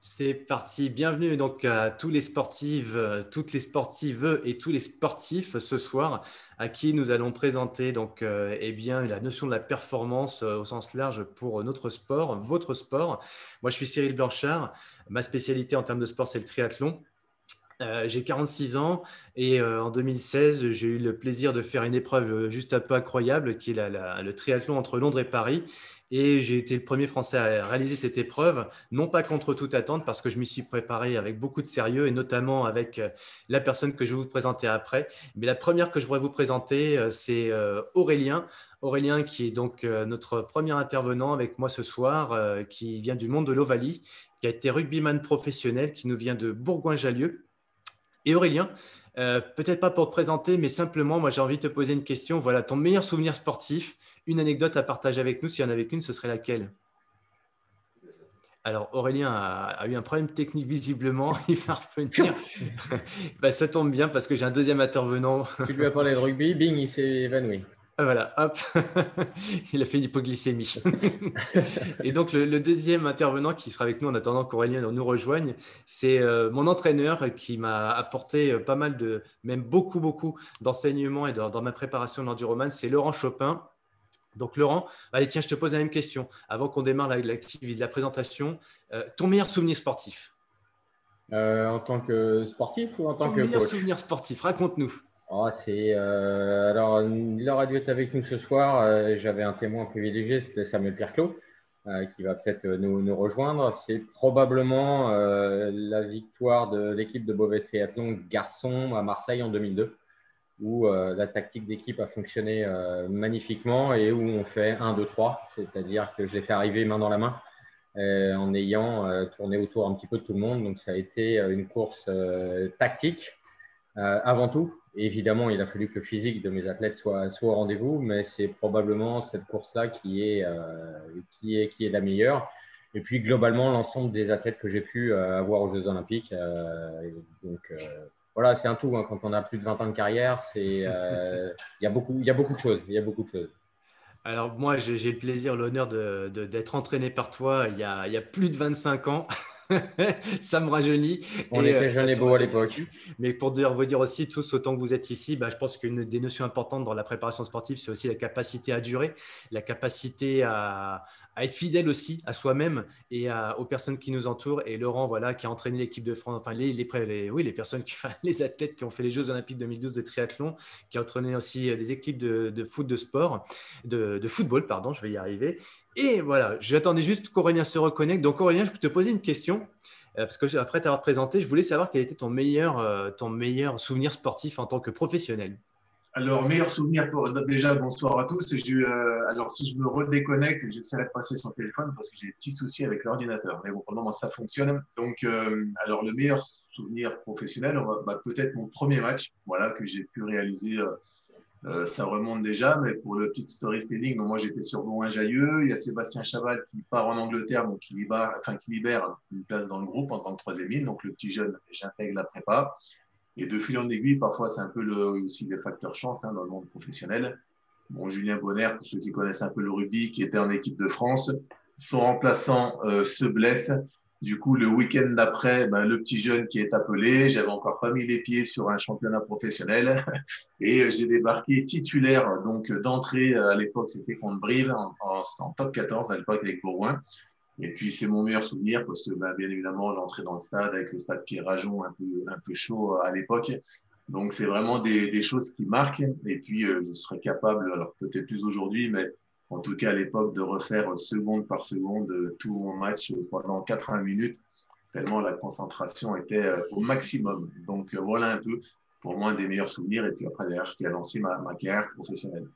C'est parti, bienvenue donc à tous les sportives, toutes les sportives et tous les sportifs ce soir à qui nous allons présenter eh bien, la notion de la performance au sens large pour notre sport, votre sport. Moi je suis Cyril Blanchard, ma spécialité en termes de sport c'est le triathlon. J'ai 46 ans et en 2016, j'ai eu le plaisir de faire une épreuve juste un peu incroyable qui est le triathlon entre Londres et Paris. Et j'ai été le premier Français à réaliser cette épreuve, non pas contre toute attente, parce que je m'y suis préparé avec beaucoup de sérieux et notamment avec la personne que je vais vous présenter après. Mais la première que je voudrais vous présenter, c'est Aurélien. Aurélien qui est donc notre premier intervenant avec moi ce soir, qui vient du monde de l'Ovalie, qui a été rugbyman professionnel, qui nous vient de Bourgoin-Jallieu. Et Aurélien, peut-être pas pour te présenter, mais simplement, moi j'ai envie de te poser une question. Voilà, ton meilleur souvenir sportif, une anecdote à partager avec nous. S'il y en avait qu'une, ce serait laquelle? Alors Aurélien a eu un problème technique visiblement, il va revenir. Bah, ça tombe bien parce que j'ai un deuxième intervenant. Tu lui as parlé de rugby, bing, il s'est évanoui. Voilà, hop, il a fait une hypoglycémie. Et donc, le deuxième intervenant qui sera avec nous en attendant qu'Aurélien nous rejoigne, c'est mon entraîneur qui m'a apporté pas mal même beaucoup d'enseignements et dans ma préparation de l'enduroman, c'est Laurent Chopin. Donc, Laurent, allez, tiens, je te pose la même question avant qu'on démarre l'activité de la présentation. Ton meilleur souvenir sportif? En tant que sportif ou en tant Ton que meilleur coach? souvenir sportif, raconte-nous. Alors, il aura dû être avec nous ce soir. J'avais un témoin privilégié, c'était Samuel Pierclot, qui va peut-être nous rejoindre. C'est probablement la victoire de l'équipe de Beauvais Triathlon garçon à Marseille en 2002, où la tactique d'équipe a fonctionné magnifiquement et où on fait 1, 2, 3, c'est-à-dire que je l'ai fait arriver main dans la main. En ayant tourné autour un petit peu de tout le monde. Donc, ça a été une course tactique avant tout. Et évidemment, il a fallu que le physique de mes athlètes soit au rendez-vous, mais c'est probablement cette course-là qui est la meilleure. Et puis, globalement, l'ensemble des athlètes que j'ai pu avoir aux Jeux Olympiques. Voilà, c'est un tout. Hein. Quand on a plus de 20 ans de carrière, il y a beaucoup de choses. Il y a beaucoup de choses. Alors moi, j'ai le plaisir, l'honneur d'être entraîné par toi il y a plus de 25 ans. Ça me rajeunit On et était jeunes ça et te beaux à rajeunit l'époque. aussi. Mais pour vous dire aussi, tous autant que vous êtes ici, bah, je pense qu'une des notions importantes dans la préparation sportive, c'est aussi la capacité à durer, la capacité à être fidèle aussi à soi-même et aux personnes qui nous entourent. Et Laurent, voilà, qui a entraîné l'équipe de France, enfin oui, les personnes les athlètes qui ont fait les Jeux Olympiques 2012 de triathlon, qui a entraîné aussi des équipes de foot de sport, de football, pardon, je vais y arriver. Et voilà, j'attendais juste qu'Aurélien se reconnecte. Donc Aurélien, je peux te poser une question. Parce que après t'avoir présenté, je voulais savoir quel était ton meilleur souvenir sportif en tant que professionnel. Alors, meilleur souvenir déjà, bonsoir à tous. Alors, si je me redéconnecte, j'essaierai de passer sur le téléphone parce que j'ai des petits soucis avec l'ordinateur. Mais bon, pour le moment, ça fonctionne. Donc, alors, le meilleur souvenir professionnel, peut-être mon premier match, voilà, que j'ai pu réaliser. Ça remonte déjà, mais pour le petit storytelling, moi j'étais sur Bourgoin-Jallieu. Il y a Sébastien Chaval qui part en Angleterre, donc qui libère une place dans le groupe en tant que troisième ligne. Donc le petit jeune, j'intègre la prépa. Et de fil en aiguille, parfois c'est un peu aussi des facteurs chance dans le monde professionnel. Bon, Julien Bonner, pour ceux qui connaissent un peu le rugby, qui était en équipe de France, son remplaçant se blesse. Du coup, le week-end d'après, le petit jeune qui est appelé, j'avais encore pas mis les pieds sur un championnat professionnel et j'ai débarqué titulaire donc d'entrée. À l'époque, c'était contre Brive en top 14 à l'époque avec Bourgoin. Et puis, c'est mon meilleur souvenir parce que, bien évidemment, l'entrée dans le stade avec le stade Pierre-Rajon un peu chaud à l'époque. Donc, c'est vraiment des choses qui marquent. Et puis, je serais capable, alors peut-être plus aujourd'hui, mais en tout cas à l'époque, de refaire seconde par seconde tout mon match pendant 80 minutes, tellement la concentration était au maximum. Donc, voilà un peu pour moi un des meilleurs souvenirs. Et puis après, d'ailleurs, qui a lancé ma carrière professionnelle.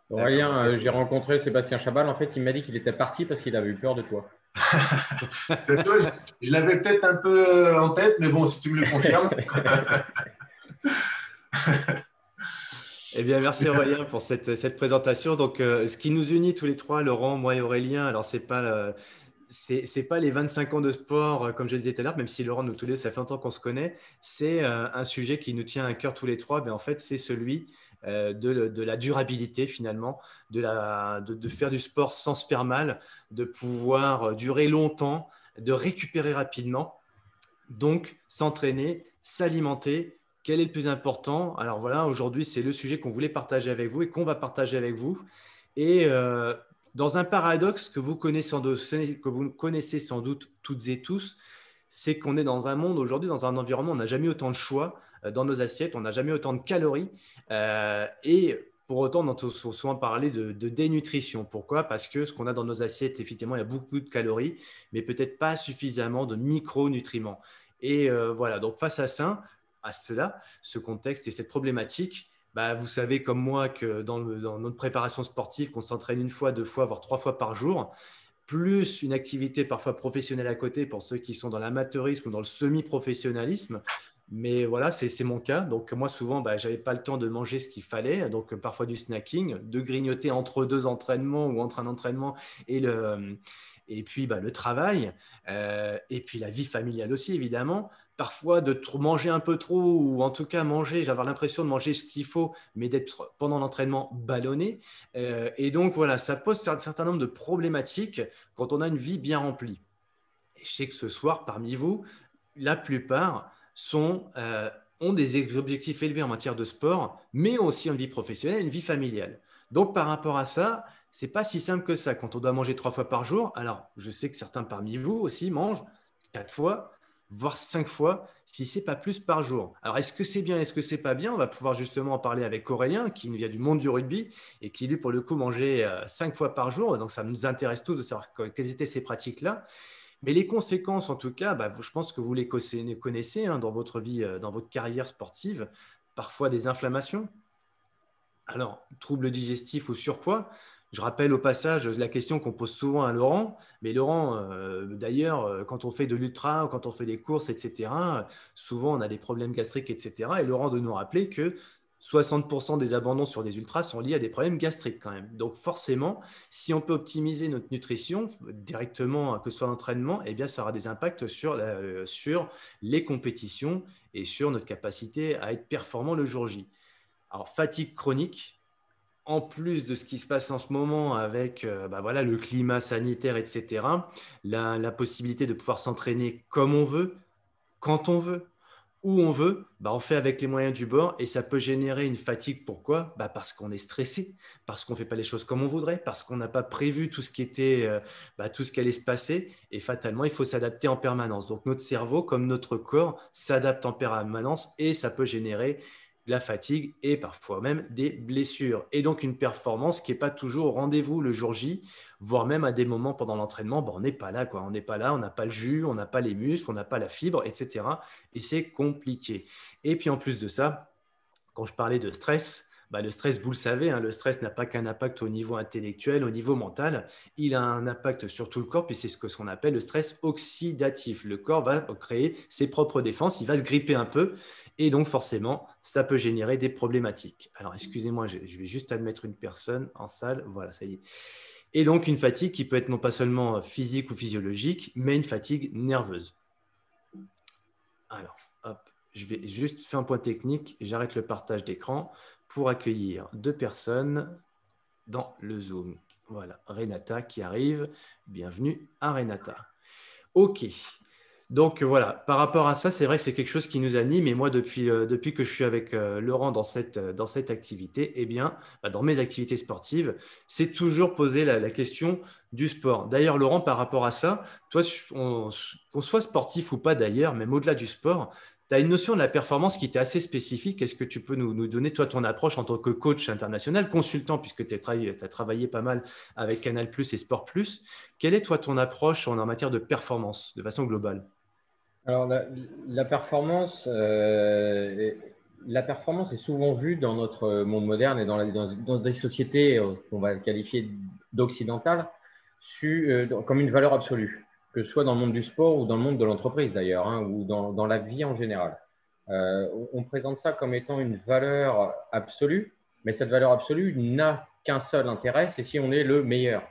Aurélien, j'ai rencontré Sébastien Chabal. En fait, il m'a dit qu'il était parti parce qu'il avait eu peur de toi. Toi, je l'avais peut-être un peu en tête, mais bon, si tu me le confirmes. Eh bien, merci Aurélien pour cette présentation. Donc, ce qui nous unit tous les trois, Laurent, moi et Aurélien, alors c'est pas les 25 ans de sport, comme je le disais tout à l'heure, même si Laurent, nous tous les deux, ça fait longtemps qu'on se connaît. C'est un sujet qui nous tient à cœur tous les trois. En fait, c'est celui de la durabilité, finalement, de faire du sport sans se faire mal, de pouvoir durer longtemps de récupérer rapidement. Donc, s'entraîner, s'alimenter, quel est le plus important? Alors voilà, aujourd'hui, c'est le sujet qu'on voulait partager avec vous et qu'on va partager avec vous. Et dans un paradoxe que vous connaissez sans doute toutes et tous, c'est qu'on est dans un monde aujourd'hui, dans un environnement, on n'a jamais autant de choix dans nos assiettes, on n'a jamais autant de calories. Et pour autant, on entend souvent parler de dénutrition. Pourquoi? Parce que ce qu'on a dans nos assiettes, effectivement, il y a beaucoup de calories, mais peut-être pas suffisamment de micronutriments. Et voilà, donc face à cela, ce contexte et cette problématique, bah, vous savez comme moi que dans notre préparation sportive, qu'on s'entraîne 1 fois, 2 fois, voire 3 fois par jour, plus une activité parfois professionnelle à côté pour ceux qui sont dans l'amateurisme ou dans le semi-professionnalisme. Mais voilà, c'est mon cas. Donc moi, souvent, bah, je n'avais pas le temps de manger ce qu'il fallait. Donc parfois du snacking, de grignoter entre 2 entraînements ou entre un entraînement et puis bah, le travail. Et puis la vie familiale aussi, évidemment. Parfois de manger un peu trop ou en tout cas manger, j'avais l'impression de manger ce qu'il faut, mais d'être pendant l'entraînement ballonné. Et donc voilà, ça pose un certain nombre de problématiques quand on a une vie bien remplie. Et je sais que ce soir, parmi vous, la plupart ont des objectifs élevés en matière de sport, mais ont aussi une vie professionnelle, une vie familiale. Donc par rapport à ça, c'est pas si simple que ça. Quand on doit manger 3 fois par jour, alors je sais que certains parmi vous aussi mangent 4 fois, voire 5 fois, si ce n'est pas plus par jour. Alors, est-ce que c'est bien, est-ce que c'est pas bien? On va pouvoir justement en parler avec Aurélien, qui vient du monde du rugby et qui, lui, pour le coup, mangeait 5 fois par jour. Donc, ça nous intéresse tous de savoir quelles étaient ces pratiques-là. Mais les conséquences, en tout cas, bah, je pense que vous les connaissez hein, dans votre vie, dans votre carrière sportive. Parfois des inflammations. Alors, troubles digestifs ou surpoids. Je rappelle au passage la question qu'on pose souvent à Laurent. Mais Laurent, d'ailleurs, quand on fait de l'ultra ou quand on fait des courses, etc., souvent on a des problèmes gastriques, etc. Et Laurent de nous rappeler que 60% des abandons sur des ultras sont liés à des problèmes gastriques quand même. Donc forcément, si on peut optimiser notre nutrition directement, que ce soit l'entraînement, eh bien, ça aura des impacts sur les compétitions et sur notre capacité à être performant le jour J. Alors, fatigue chronique, en plus de ce qui se passe en ce moment avec bah voilà, le climat sanitaire, etc., la possibilité de pouvoir s'entraîner comme on veut, quand on veut, où on veut, bah on fait avec les moyens du bord et ça peut générer une fatigue. Pourquoi? Bah parce qu'on est stressé, parce qu'on ne fait pas les choses comme on voudrait, parce qu'on n'a pas prévu tout ce qui était, tout ce qui allait se passer et fatalement, il faut s'adapter en permanence. Donc, notre cerveau, comme notre corps, s'adapte en permanence et ça peut générer de la fatigue et parfois même des blessures. Et donc, une performance qui n'est pas toujours au rendez-vous le jour J, voire même à des moments pendant l'entraînement, bah, on n'est pas là, quoi. On n'est pas là, on n'a pas le jus, on n'a pas les muscles, on n'a pas la fibre, etc. Et c'est compliqué. Et puis, en plus de ça, quand je parlais de stress, bah, le stress, vous le savez, hein, le stress n'a pas qu'un impact au niveau intellectuel, au niveau mental, il a un impact sur tout le corps, puis c'est ce qu'on appelle le stress oxydatif. Le corps va créer ses propres défenses, il va se gripper un peu, et donc forcément, ça peut générer des problématiques. Alors, excusez-moi, je vais juste admettre une personne en salle, voilà, ça y est. Et donc, une fatigue qui peut être non pas seulement physique ou physiologique, mais une fatigue nerveuse. Alors, hop. Je vais juste faire un point technique. J'arrête le partage d'écran pour accueillir 2 personnes dans le Zoom. Voilà, Renata qui arrive. Bienvenue à Renata. OK. Donc voilà, par rapport à ça, c'est vrai que c'est quelque chose qui nous anime. Et moi, depuis que je suis avec Laurent dans cette activité, eh bien, dans mes activités sportives, c'est toujours poser la question du sport. D'ailleurs, Laurent, par rapport à ça, toi, qu'on soit sportif ou pas d'ailleurs, même au-delà du sport, tu as une notion de la performance qui t'est assez spécifique. Est-ce que tu peux nous donner, toi, ton approche en tant que coach international, consultant, puisque tu as travaillé pas mal avec Canal+ et Sport+. Quelle est, toi, ton approche en matière de performance, de façon globale? Alors, la performance, est souvent vue dans notre monde moderne et dans des sociétés qu'on va qualifier d'occidentales comme une valeur absolue, que ce soit dans le monde du sport ou dans le monde de l'entreprise d'ailleurs, hein, ou dans la vie en général. On présente ça comme étant une valeur absolue, mais cette valeur absolue n'a qu'un seul intérêt, c'est si on est le meilleur.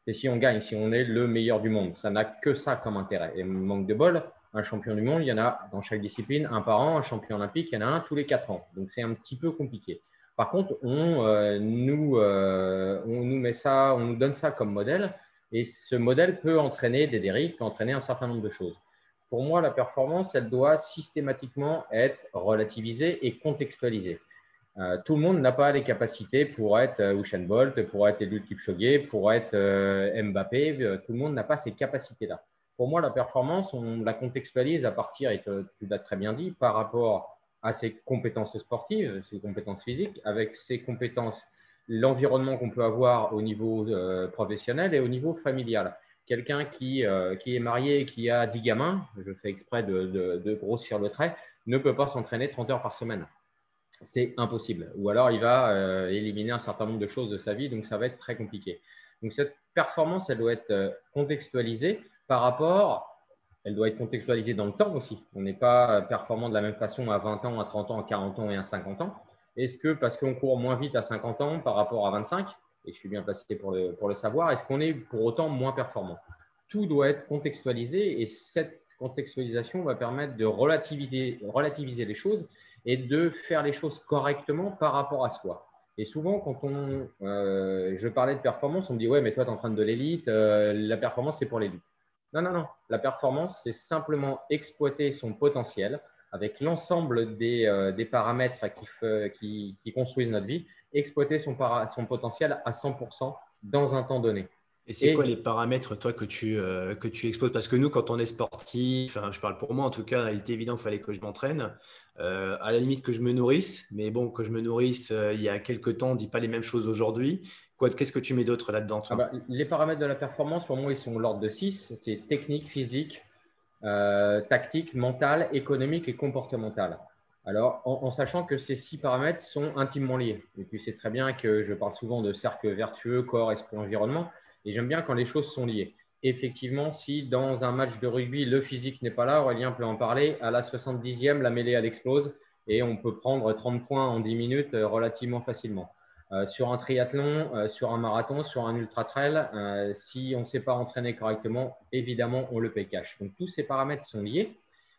C'est si on gagne, si on est le meilleur du monde. Ça n'a que ça comme intérêt. Et manque de bol, un champion du monde, il y en a dans chaque discipline un par an, un champion olympique, il y en a un tous les 4 ans. Donc, c'est un petit peu compliqué. Par contre, on nous met ça, on nous donne ça comme modèle Et ce modèle peut entraîner des dérives, peut entraîner un certain nombre de choses. Pour moi, la performance, elle doit systématiquement être relativisée et contextualisée. Tout le monde n'a pas les capacités pour être Usain Bolt, pour être Eliud Kipchoge, pour être Mbappé. Tout le monde n'a pas ces capacités-là. Pour moi, la performance, on la contextualise à partir, et tu l'as très bien dit, par rapport à ses compétences sportives, ses compétences physiques, avec ses compétences, l'environnement qu'on peut avoir au niveau professionnel et au niveau familial. Quelqu'un qui est marié et qui a 10 gamins, je fais exprès de grossir le trait, ne peut pas s'entraîner 30 heures par semaine. C'est impossible. Ou alors, il va éliminer un certain nombre de choses de sa vie, donc ça va être très compliqué. Donc, cette performance, elle doit être contextualisée par rapport, elle doit être contextualisée dans le temps aussi. On n'est pas performant de la même façon à 20 ans, à 30 ans, à 40 ans et à 50 ans. Est-ce que parce qu'on court moins vite à 50 ans par rapport à 25, et je suis bien placé pour le savoir, est-ce qu'on est pour autant moins performant? Tout doit être contextualisé et cette contextualisation va permettre de relativiser les choses et de faire les choses correctement par rapport à soi. Et souvent, quand je parlais de performance, on me dit « Ouais, mais toi, tu es en train de l'élite, la performance, c'est pour l'élite. » Non, non, non. La performance, c'est simplement exploiter son potentiel avec l'ensemble des paramètres qui construisent notre vie, exploiter son potentiel à 100% dans un temps donné. Et c'est quoi les paramètres, toi, que tu exposes? Parce que nous, quand on est sportif, enfin, je parle pour moi en tout cas, il était évident qu'il fallait que je m'entraîne. À la limite que je me nourrisse, mais bon, que je me nourrisse il y a quelques temps, on ne dit pas les mêmes choses aujourd'hui. Qu'est-ce que tu mets d'autre là-dedans, toi? Les paramètres de la performance, pour moi, ils sont l'ordre de 6. C'est technique, physique, tactique, mentale, économique et comportementale. Alors, en sachant que ces 6 paramètres sont intimement liés. Et puis, c'est très bien que je parle souvent de cercle vertueux, corps, esprit, environnement. Et j'aime bien quand les choses sont liées. Effectivement, si dans un match de rugby, le physique n'est pas là, Aurélien peut en parler, à la 70e, la mêlée, elle explose et on peut prendre 30 points en 10 minutes relativement facilement. Sur un triathlon, sur un marathon, sur un ultra-trail, si on ne sait pas entraîner correctement, évidemment, on le paye cash. Donc, tous ces paramètres sont liés.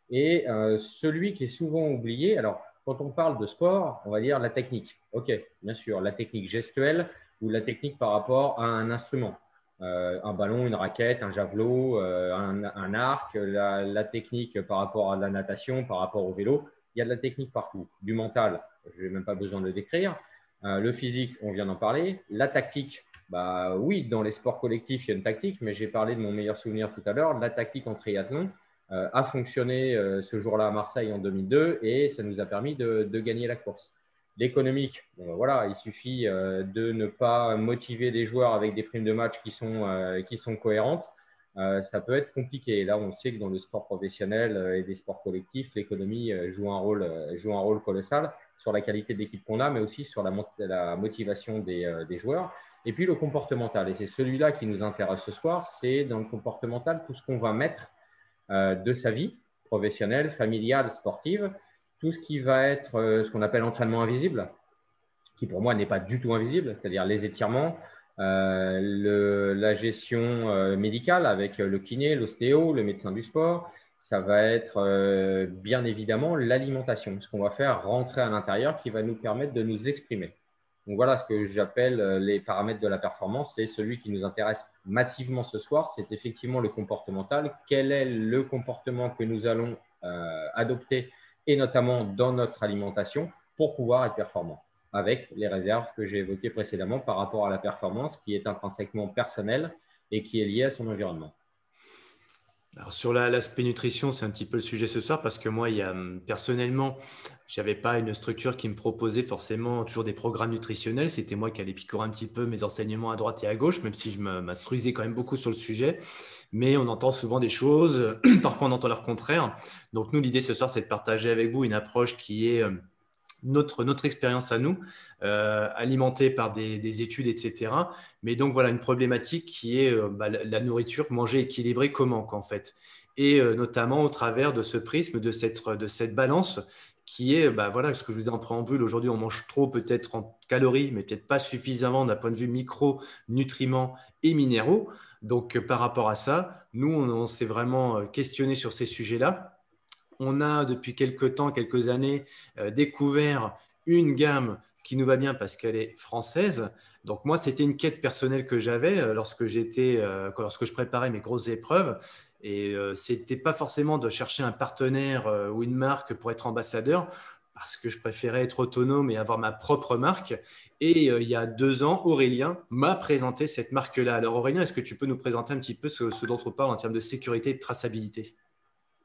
Et celui qui est souvent oublié, alors, quand on parle de sport, on va dire la technique. OK, bien sûr, la technique gestuelle ou la technique par rapport à un instrument. Un ballon, une raquette, un javelot, un arc, la technique par rapport à la natation, par rapport au vélo. Il y a de la technique partout. Du mental, je n'ai même pas besoin de le décrire. Le physique, on vient d'en parler. La tactique, bah oui, dans les sports collectifs, il y a une tactique, mais j'ai parlé de mon meilleur souvenir tout à l'heure. La tactique en triathlon a fonctionné ce jour-là à Marseille en 2002 et ça nous a permis de gagner la course. L'économique, bon, voilà, il suffit de ne pas motiver des joueurs avec des primes de match qui sont cohérentes. Ça peut être compliqué. Là, on sait que dans le sport professionnel et des sports collectifs, l'économie joue un rôle colossal sur la qualité de l'équipe qu'on a, mais aussi sur la motivation des joueurs. Et puis le comportemental, et c'est celui-là qui nous intéresse ce soir, c'est dans le comportemental tout ce qu'on va mettre de sa vie professionnelle, familiale, sportive, tout ce qui va être ce qu'on appelle entraînement invisible, qui pour moi n'est pas du tout invisible, c'est-à-dire les étirements, la gestion médicale avec le kiné, l'ostéo, le médecin du sport. Ça va être bien évidemment l'alimentation, ce qu'on va faire rentrer à l'intérieur qui va nous permettre de nous exprimer. Donc voilà ce que j'appelle les paramètres de la performance. C'est celui qui nous intéresse massivement ce soir, c'est effectivement le comportemental. Quel est le comportement que nous allons adopter et notamment dans notre alimentation pour pouvoir être performant, avec les réserves que j'ai évoquées précédemment par rapport à la performance qui est intrinsèquement personnelle et qui est liée à son environnement. Alors sur l'aspect nutrition, c'est un petit peu le sujet ce soir parce que moi, personnellement, je n'avais pas une structure qui me proposait forcément toujours des programmes nutritionnels. C'était moi qui allais picorer un petit peu mes enseignements à droite et à gauche, même si je m'instruisais quand même beaucoup sur le sujet. Mais on entend souvent des choses, parfois on entend leur contraire. Donc nous, l'idée ce soir, c'est de partager avec vous une approche qui est notre expérience à nous, alimentée par des études, etc. Mais donc, voilà une problématique qui est la nourriture, manger équilibré, comment en fait. Et notamment au travers de ce prisme, de cette balance qui est, voilà, ce que je vous ai en préambule, aujourd'hui, on mange trop peut-être en calories, mais peut-être pas suffisamment d'un point de vue micro, nutriments et minéraux. Donc, par rapport à ça, nous, on s'est vraiment questionné sur ces sujets-là. On a depuis quelques années découvert une gamme qui nous va bien parce qu'elle est française. Donc moi, c'était une quête personnelle que j'avais lorsque je préparais mes grosses épreuves. Et c'était pas forcément de chercher un partenaire ou une marque pour être ambassadeur, parce que je préférais être autonome et avoir ma propre marque. Et il y a 2 ans, Aurélien m'a présenté cette marque-là. Alors Aurélien, est-ce que tu peux nous présenter un petit peu ce dont on parle en termes de sécurité et de traçabilité?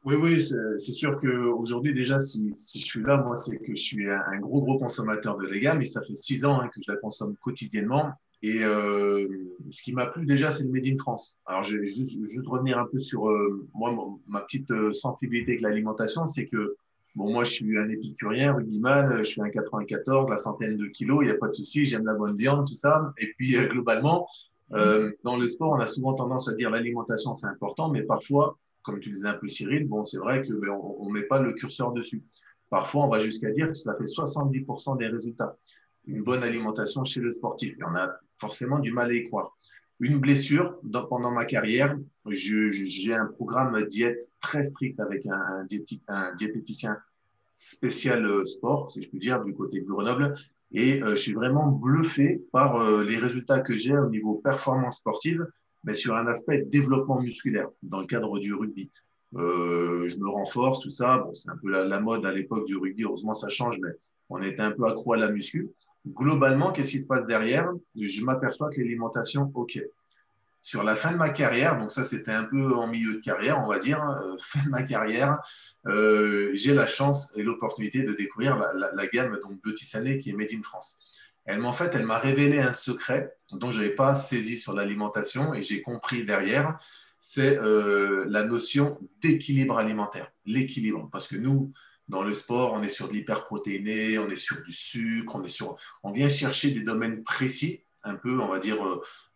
Oui, oui, c'est sûr qu'aujourd'hui, déjà, si je suis là, moi, c'est que je suis un gros, gros consommateur de Lega, mais ça fait 6 ans que je la consomme quotidiennement. Et ce qui m'a plu déjà, c'est le Made in France. Alors, je vais juste revenir un peu sur moi, ma petite sensibilité avec l'alimentation, c'est que, bon, moi, je suis un épicurien, rugbyman, je suis un 94, la centaine de kilos, il n'y a pas de souci, j'aime la bonne viande, tout ça. Et puis, globalement, dans le sport, on a souvent tendance à dire l'alimentation, c'est important, mais parfois, comme tu le disais un peu Cyril, bon, c'est vrai que ben, on met pas le curseur dessus. Parfois, on va jusqu'à dire que ça fait 70% des résultats. Une bonne alimentation chez le sportif. Et on a forcément du mal à y croire. Une blessure pendant ma carrière, j'ai un programme diète très strict avec un diététicien spécial sport, si je puis dire, du côté de Grenoble. Et je suis vraiment bluffé par les résultats que j'ai au niveau performance sportive, mais sur un aspect développement musculaire dans le cadre du rugby. Je me renforce, tout ça. Bon, c'est un peu la mode à l'époque du rugby. Heureusement, ça change, mais on était un peu accro à la muscu. Globalement, qu'est-ce qui se passe derrière? Je m'aperçois que l'alimentation, OK. Sur la fin de ma carrière, donc ça c'était un peu en milieu de carrière, on va dire, fin de ma carrière, j'ai la chance et l'opportunité de découvrir la gamme donc Beauty Sané qui est Made in France. Elle m'a révélé un secret dont je n'avais pas saisi sur l'alimentation et j'ai compris derrière, c'est la notion d'équilibre alimentaire, l'équilibre. Parce que nous, dans le sport, on est sur de l'hyperprotéiné, on est sur du sucre, on vient chercher des domaines précis, un peu, on va dire,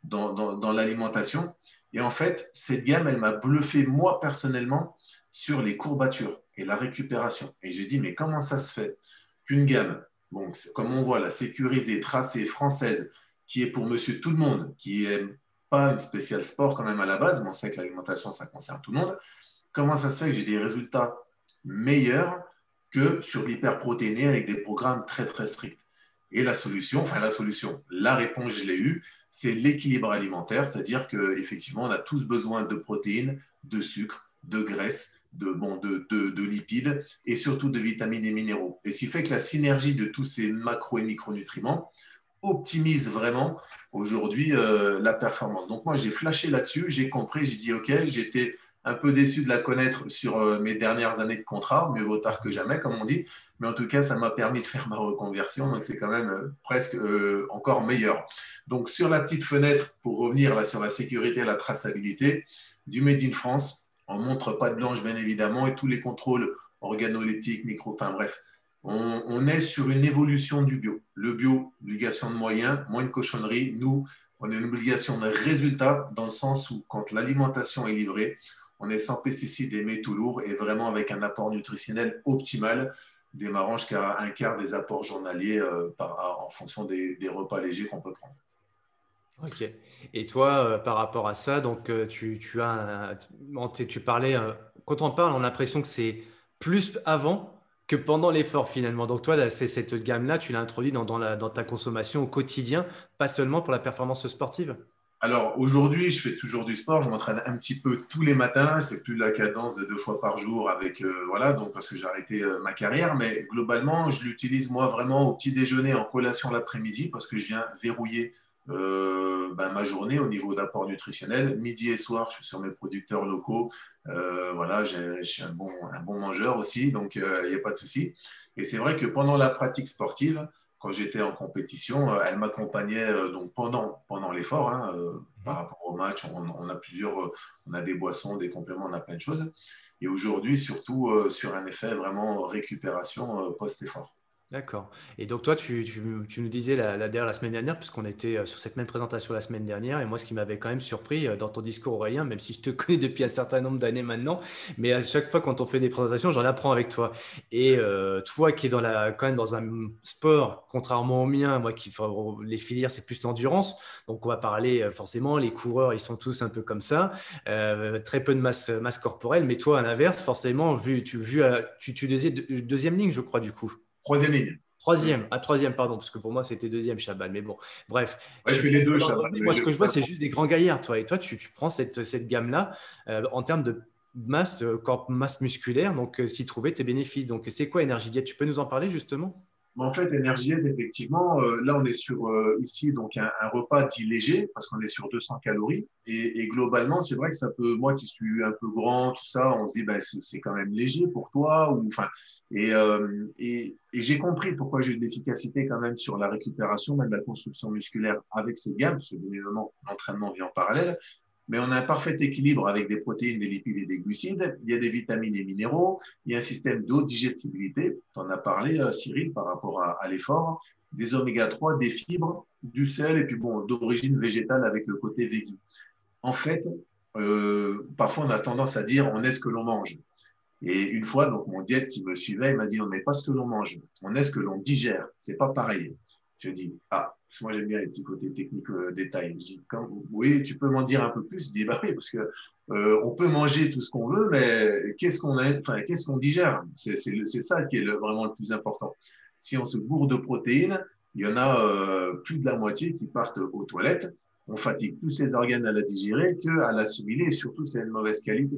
dans l'alimentation. Et en fait, cette gamme, elle m'a bluffé, moi, personnellement, sur les courbatures et la récupération. Et j'ai dit, mais comment ça se fait qu'une gamme, bon, comme on voit, la sécurisée, tracée, française, qui est pour monsieur tout le monde, qui n'aime pas une spéciale sport quand même à la base, mais on sait que l'alimentation, ça concerne tout le monde, comment ça se fait que j'ai des résultats meilleurs que sur l'hyperprotéiné avec des programmes très, très stricts? Et la réponse, je l'ai eue, c'est l'équilibre alimentaire, c'est-à-dire qu'effectivement, on a tous besoin de protéines, de sucre, de graisse, de lipides et surtout de vitamines et minéraux. Et ce qui fait que la synergie de tous ces macro et micronutriments optimise vraiment aujourd'hui la performance. Donc moi, j'ai flashé là-dessus, j'ai compris, j'ai dit OK, j'étais un peu déçu de la connaître sur mes dernières années de contrat, mieux vaut tard que jamais, comme on dit. Mais en tout cas, ça m'a permis de faire ma reconversion, donc c'est quand même presque encore meilleur. Donc sur la petite fenêtre, pour revenir là sur la sécurité et la traçabilité, du Made in France, on ne montre pas de blanche bien évidemment, et tous les contrôles organoleptiques, enfin bref, on est sur une évolution du bio. Le bio, obligation de moyens, moins de cochonneries. Nous, on a une obligation de résultat dans le sens où quand l'alimentation est livrée, on est sans pesticides et métaux lourds et vraiment avec un apport nutritionnel optimal, démarrant jusqu'à un quart des apports journaliers en fonction des repas légers qu'on peut prendre. Ok. Et toi, par rapport à ça, donc tu parlais, quand on parle, on a l'impression que c'est plus avant que pendant l'effort finalement. Donc toi, là, c'est cette gamme-là, tu l'as introduit dans ta consommation au quotidien, pas seulement pour la performance sportive. Alors aujourd'hui, je fais toujours du sport, je m'entraîne un petit peu tous les matins, c'est plus la cadence de 2 fois par jour avec voilà, donc parce que j'ai arrêté ma carrière, mais globalement, je l'utilise moi vraiment au petit déjeuner, en collation l'après-midi, parce que je viens verrouiller ma journée au niveau d'apport nutritionnel. Midi et soir, je suis sur mes producteurs locaux, voilà, je suis un bon mangeur aussi, donc il n'y a pas de souci. Et c'est vrai que pendant la pratique sportive, quand j'étais en compétition, elle m'accompagnait donc pendant l'effort. Hein, par rapport au match, on a on a des boissons, des compléments, on a plein de choses. Et aujourd'hui, surtout sur un effet vraiment récupération post-effort. D'accord. Et donc toi, tu nous disais d'ailleurs la semaine dernière, puisqu'on était sur cette même présentation la semaine dernière, et moi ce qui m'avait quand même surpris dans ton discours Aurélien, même si je te connais depuis un certain nombre d'années maintenant, mais à chaque fois quand on fait des présentations, j'en apprends avec toi. Et toi qui es quand même dans un sport, contrairement au mien, moi les filières c'est plus l'endurance, donc on va parler forcément, les coureurs ils sont tous un peu comme ça, très peu de masse corporelle, mais toi à l'inverse, forcément, tu disais deuxième ligne je crois du coup. Troisième ligne. troisième, pardon, parce que pour moi, c'était deuxième, Chabal. Mais bon, bref. Ouais, je fais les deux, Chabal. Moi, ce que je vois, c'est juste des grands gaillards, toi. Et toi, tu prends cette gamme-là en termes de masse, masse musculaire, donc qui trouvait tes bénéfices. Donc, c'est quoi Energy Diet? Tu peux nous en parler justement? Mais en fait, Énergie, effectivement, là, on est sur ici donc un repas dit léger parce qu'on est sur 200 calories. Et globalement, c'est vrai que ça peut, moi qui suis un peu grand, tout ça, on se dit, ben, c'est quand même léger pour toi. Ou, enfin, et j'ai compris pourquoi j'ai eu de l'efficacité quand même sur la récupération, même la construction musculaire avec ces gammes, parce que bien évidemment, l'entraînement vient en parallèle. Mais on a un parfait équilibre avec des protéines, des lipides et des glucides. Il y a des vitamines et minéraux. Il y a un système d'eau-digestibilité. Tu en as parlé, Cyril, par rapport à l'effort. Des oméga-3, des fibres, du sel et puis bon, d'origine végétale avec le côté végé. En fait, parfois on a tendance à dire on est ce que l'on mange. Et une fois, donc mon diète qui me suivait, il m'a dit on n'est pas ce que l'on mange, on est ce que l'on digère. C'est pas pareil. Je dis ah, parce que moi j'aime bien les petits côtés techniques, détails. Je dis oui, tu peux m'en dire un peu plus. Je dis bah oui, parce que on peut manger tout ce qu'on veut, mais qu'est-ce qu'on a, enfin qu'est-ce qu'on digère? C'est ça qui est vraiment le plus important. Si on se bourre de protéines, il y en a plus de la moitié qui partent aux toilettes. On fatigue tous ces organes à la digérer qu'à l'assimiler, et surtout c'est de mauvaise qualité.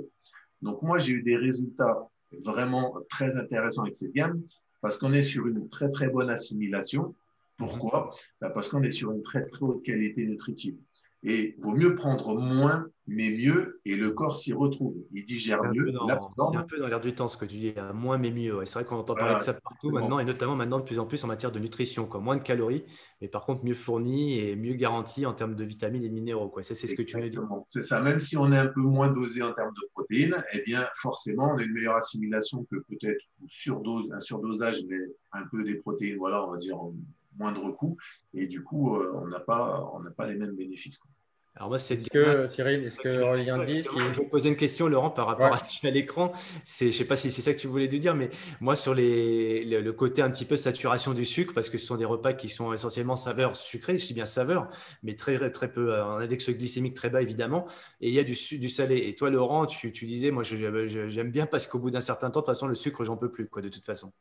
Donc, moi, j'ai eu des résultats vraiment très intéressants avec cette gamme parce qu'on est sur une très, très bonne assimilation. Pourquoi? Parce qu'on est sur une très, très haute qualité nutritive. Et il vaut mieux prendre moins, mais mieux, et le corps s'y retrouve. Il digère mieux, il C'est un absorbe. peu dans l'air du temps ce que tu dis, moins mais mieux. Ouais. C'est vrai qu'on entend parler de Voilà, ça partout exactement. maintenant, et notamment maintenant de plus en plus en matière de nutrition, quoi. Moins de calories, mais par contre mieux fourni et mieux garanti en termes de vitamines et de minéraux, quoi. Ça, c'est ce que tu me dis. Exactement. C'est ça. Même si on est un peu moins dosé en termes de protéines, eh bien, forcément, on a une meilleure assimilation que peut-être une surdose, un surdosage, mais un peu des protéines, voilà, on va dire, en moindre coût. Et du coup, on n'a pas les mêmes bénéfices, quoi. Alors moi, cette Est-ce gamme-là, que, Cyril, est-ce que tu l'as fait Aurélien quoi, dit justement? Je vais te poser une question, Laurent, par rapport Ouais. à ce qu'il y a à l'écran. Je sais pas si c'est ça que tu voulais nous dire, mais moi, sur le côté un petit peu saturation du sucre, parce que ce sont des repas qui sont essentiellement saveur sucrée, je dis bien saveur, mais très, très peu, un index glycémique très bas, évidemment, et il y a du salé. Et toi, Laurent, tu disais, moi, j'aime bien parce qu'au bout d'un certain temps, de toute façon, le sucre, j'en peux plus, quoi, de toute façon.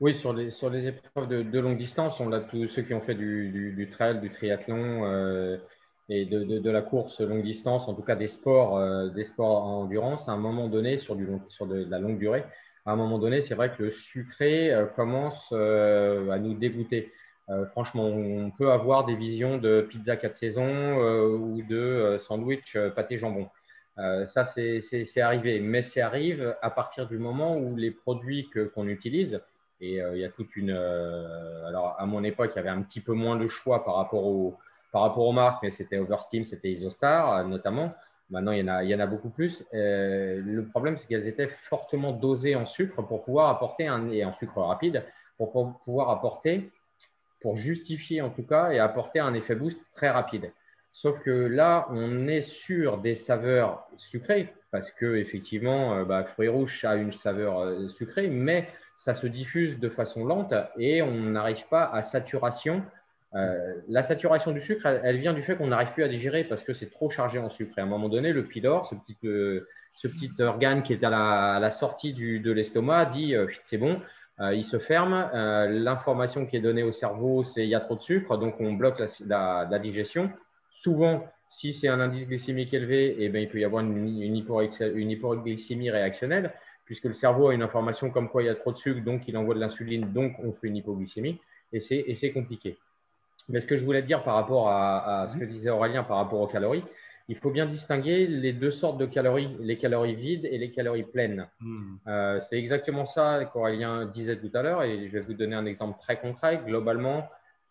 Oui, sur les épreuves de longue distance, on a tous ceux qui ont fait du trail, du triathlon et de la course longue distance, en tout cas des sports en endurance, à un moment donné, sur de la longue durée, à un moment donné, c'est vrai que le sucré commence à nous dégoûter. Franchement, on peut avoir des visions de pizza 4 saisons ou de sandwich pâté jambon. Ça, c'est arrivé, mais c'est arrive à partir du moment où les produits qu'on utilise, et il y a toute une. Alors, à mon époque, il y avait un petit peu moins de choix par rapport aux marques, mais c'était Oversteam, c'était Isostar notamment. Maintenant, il y en a beaucoup plus. Le problème, c'est qu'elles étaient fortement dosées en sucre pour pouvoir apporter et en sucre rapide, pour pouvoir apporter, pour justifier en tout cas, et apporter un effet boost très rapide. Sauf que là, on est sur des saveurs sucrées, parce que effectivement, fruits rouges a une saveur sucrée, mais ça se diffuse de façon lente et on n'arrive pas à saturation. La saturation du sucre, elle vient du fait qu'on n'arrive plus à digérer parce que c'est trop chargé en sucre. Et à un moment donné, le pylore, ce petit organe qui est à la sortie de l'estomac, dit c'est bon, il se ferme. L'information qui est donnée au cerveau, c'est il y a trop de sucre, donc on bloque la digestion. Souvent, si c'est un indice glycémique élevé, eh bien, il peut y avoir une hypoglycémie réactionnelle, puisque le cerveau a une information comme quoi il y a trop de sucre, donc il envoie de l'insuline, donc on fait une hypoglycémie, et c'est compliqué. Mais ce que je voulais dire par rapport à ce que disait Aurélien par rapport aux calories, il faut bien distinguer les deux sortes de calories, les calories vides et les calories pleines. Hmm. C'est exactement ça qu'Aurélien disait tout à l'heure, et je vais vous donner un exemple très concret. Globalement,